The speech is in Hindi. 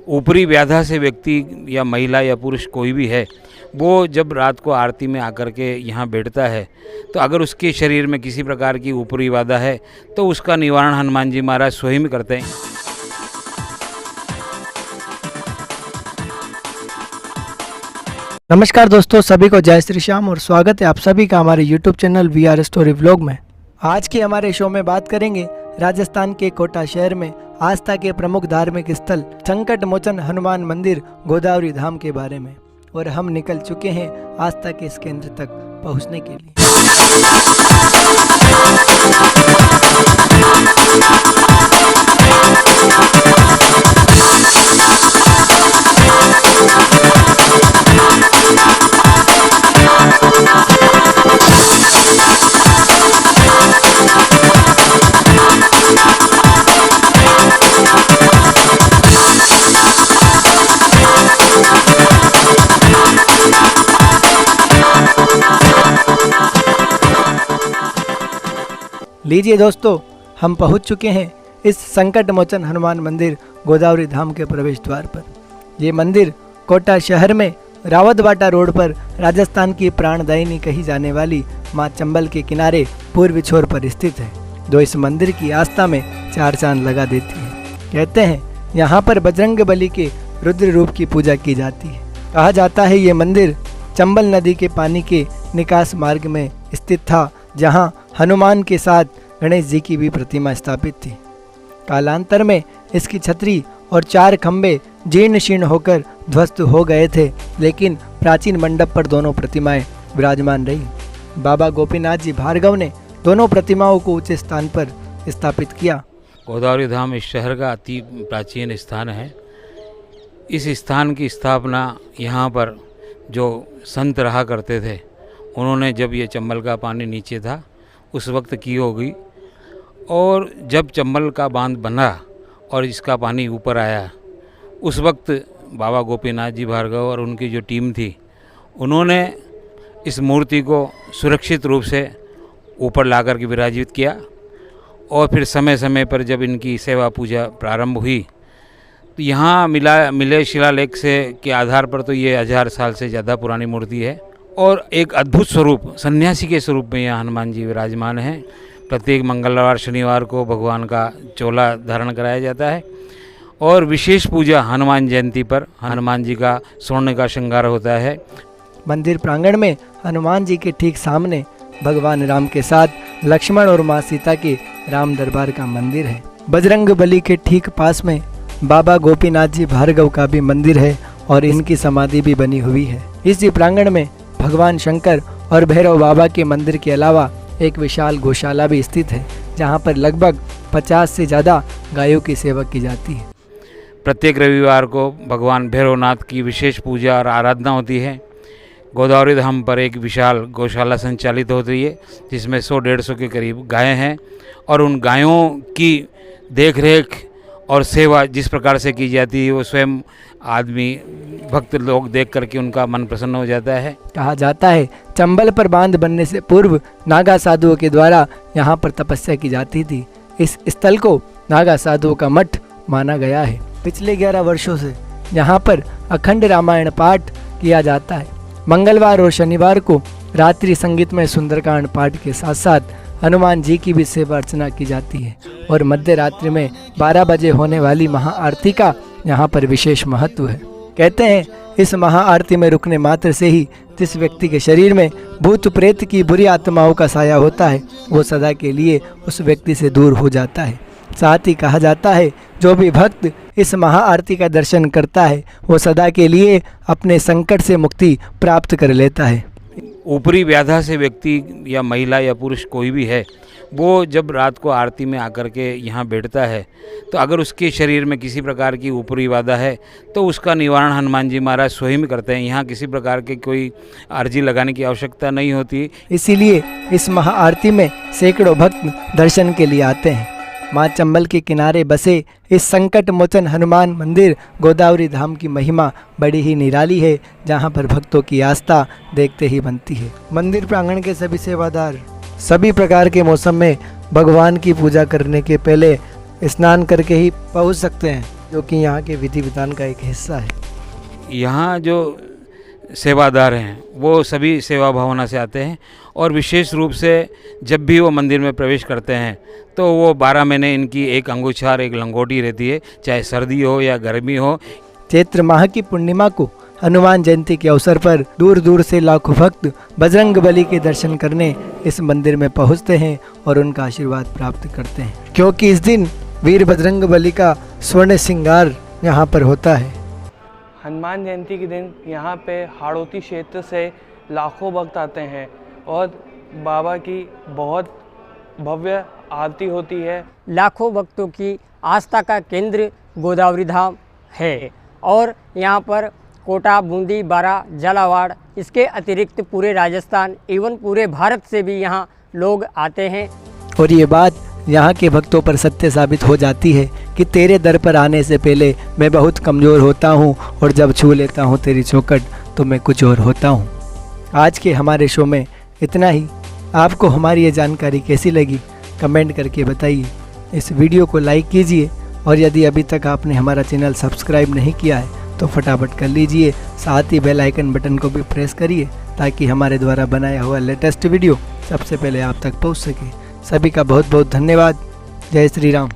ऊपरी व्याधा से व्यक्ति या महिला या पुरुष कोई भी है, वो जब रात को आरती में आकर के यहाँ बैठता है तो अगर उसके शरीर में किसी प्रकार की ऊपरी बाधा है तो उसका निवारण हनुमान जी महाराज स्वयं करते हैं। नमस्कार दोस्तों, सभी को जय श्री श्याम और स्वागत है आप सभी का हमारे YouTube channel VR story vlog में। आज के हमारे शो में बात करेंगे राजस्थान के कोटा शहर में आस्था के प्रमुख धार्मिक स्थल संकट मोचन हनुमान मंदिर गोदावरी धाम के बारे में, और हम निकल चुके हैं आस्था के इस केंद्र तक पहुंचने के लिए। लीजिए दोस्तों, हम पहुंच चुके हैं इस संकट मोचन हनुमान मंदिर गोदावरी धाम के प्रवेश द्वार पर। ये मंदिर कोटा शहर में रावतबाटा रोड पर राजस्थान की प्राणदायिनी कही जाने वाली मां चंबल के किनारे पूर्वी छोर पर स्थित है, जो इस मंदिर की आस्था में चार चांद लगा देती है। कहते हैं यहाँ पर बजरंग बली के रुद्र रूप की पूजा की जाती है। कहा जाता है ये मंदिर चंबल नदी के पानी के निकास मार्ग में स्थित था, जहाँ हनुमान के साथ गणेश जी की भी प्रतिमा स्थापित थी। कालांतर में इसकी छतरी और चार खंभे जीर्ण शीर्ण होकर ध्वस्त हो गए थे, लेकिन प्राचीन मंडप पर दोनों प्रतिमाएं विराजमान रही। बाबा गोपीनाथ जी भार्गव ने दोनों प्रतिमाओं को ऊंचे स्थान पर स्थापित किया। गोदावरी धाम इस शहर का अति प्राचीन स्थान है। इस स्थान की स्थापना यहाँ पर जो संत रहा करते थे, उन्होंने जब ये चंबल का पानी नीचे था उस वक्त की होगी, और जब चंबल का बांध बना और इसका पानी ऊपर आया उस वक्त बाबा गोपीनाथ जी भार्गव और उनकी जो टीम थी, उन्होंने इस मूर्ति को सुरक्षित रूप से ऊपर ला कर के विराजित किया। और फिर समय समय पर जब इनकी सेवा पूजा प्रारंभ हुई तो यहाँ मिले शिलालेख से के आधार पर तो ये 1000 साल से ज़्यादा पुरानी मूर्ति है, और एक अद्भुत स्वरूप सन्यासी के स्वरूप में यहाँ हनुमान जी विराजमान हैं। प्रत्येक मंगलवार शनिवार को भगवान का चोला धारण कराया जाता है, और विशेष पूजा हनुमान जयंती पर हनुमान जी का स्वर्ण का श्रृंगार होता है। मंदिर प्रांगण में हनुमान जी के ठीक सामने भगवान राम के साथ लक्ष्मण और माँ सीता के राम दरबार का मंदिर है। बजरंग बली के ठीक पास में बाबा गोपीनाथ जी भार्गव का भी मंदिर है, और इनकी समाधि भी बनी हुई है। इसी प्रांगण में भगवान शंकर और भैरव बाबा के मंदिर के अलावा एक विशाल गौशाला भी स्थित है, जहां पर लगभग 50 से ज़्यादा गायों की सेवा की जाती है। प्रत्येक रविवार को भगवान भैरवनाथ की विशेष पूजा और आराधना होती है। गोदावरी धाम पर एक विशाल गौशाला संचालित होती है, जिसमें 100-150 के करीब गायें हैं, और उन गायों की देखरेख और सेवा जिस प्रकार से की जाती है वो स्वयं आदमी भक्त लोग देख करके उनका मन प्रसन्न हो जाता है। कहा जाता है चंबल पर बांध बनने से पूर्व नागा साधुओं के द्वारा यहाँ पर तपस्या की जाती थी। इस स्थल को नागा साधुओं का मठ माना गया है। पिछले 11 वर्षों से यहाँ पर अखंड रामायण पाठ किया जाता है। मंगलवार और शनिवार को रात्रि संगीतमय सुंदरकांड पाठ के साथ साथ हनुमान जी की भी सेवा अर्चना की जाती है, और मध्य रात्रि में 12 बजे होने वाली महाआरती का यहाँ पर विशेष महत्व है। कहते हैं इस महाआरती में रुकने मात्र से ही जिस व्यक्ति के शरीर में भूत प्रेत की बुरी आत्माओं का साया होता है, वो सदा के लिए उस व्यक्ति से दूर हो जाता है। साथ ही कहा जाता है जो भी भक्त इस महाआरती का दर्शन करता है वो सदा के लिए अपने संकट से मुक्ति प्राप्त कर लेता है। ऊपरी व्याधा से व्यक्ति या महिला या पुरुष कोई भी है, वो जब रात को आरती में आकर के यहाँ बैठता है तो अगर उसके शरीर में किसी प्रकार की ऊपरी बाधा है तो उसका निवारण हनुमान जी महाराज स्वयं करते हैं। यहाँ किसी प्रकार के कोई अर्जी लगाने की आवश्यकता नहीं होती। इसीलिए इस महाआरती में सैकड़ों भक्त दर्शन के लिए आते हैं। माँ चंबल के किनारे बसे इस संकट मोचन हनुमान मंदिर गोदावरी धाम की महिमा बड़ी ही निराली है, जहाँ पर भक्तों की आस्था देखते ही बनती है। मंदिर प्रांगण के सभी सेवादार सभी प्रकार के मौसम में भगवान की पूजा करने के पहले स्नान करके ही पहुँच सकते हैं। जो कि यहाँ के विधि विधान का एक हिस्सा है। यहाँ जो सेवादार हैं वो सभी सेवा भावना से आते हैं और विशेष रूप से जब भी वो मंदिर में प्रवेश करते हैं तो वो 12 महीने इनकी एक अंगूछार एक लंगोटी रहती है, चाहे सर्दी हो या गर्मी हो। चैत्र माह की पूर्णिमा को हनुमान जयंती के अवसर पर दूर दूर से लाखों भक्त बजरंग बली के दर्शन करने इस मंदिर में पहुंचते हैं और उनका आशीर्वाद प्राप्त करते हैं, क्योंकि इस दिन वीर बजरंग बली का स्वर्ण श्रृंगार यहाँ पर होता है। हनुमान जयंती के दिन यहाँ पे हाड़ौती क्षेत्र से लाखों भक्त आते हैं और बाबा की बहुत भव्य आरती होती है। लाखों भक्तों की आस्था का केंद्र गोदावरी धाम है और यहाँ पर कोटा, बूंदी, बारा, झालावाड़, इसके अतिरिक्त पूरे राजस्थान एवं पूरे भारत से भी यहाँ लोग आते हैं। और ये बात यहाँ के भक्तों पर सत्य साबित हो जाती है कि तेरे दर पर आने से पहले मैं बहुत कमज़ोर होता हूँ और जब छू लेता हूँ तेरी चौखट तो मैं कुछ और होता हूँ। आज के हमारे शो में इतना ही। आपको हमारी ये जानकारी कैसी लगी कमेंट करके बताइए। इस वीडियो को लाइक कीजिए और यदि अभी तक आपने हमारा चैनल सब्सक्राइब नहीं किया है तो फटाफट कर लीजिए। साथ ही बेल आइकन बटन को भी प्रेस करिए ताकि हमारे द्वारा बनाया हुआ लेटेस्ट वीडियो सबसे पहले आप तक पहुंच सके। सभी का बहुत बहुत धन्यवाद। जय श्री राम।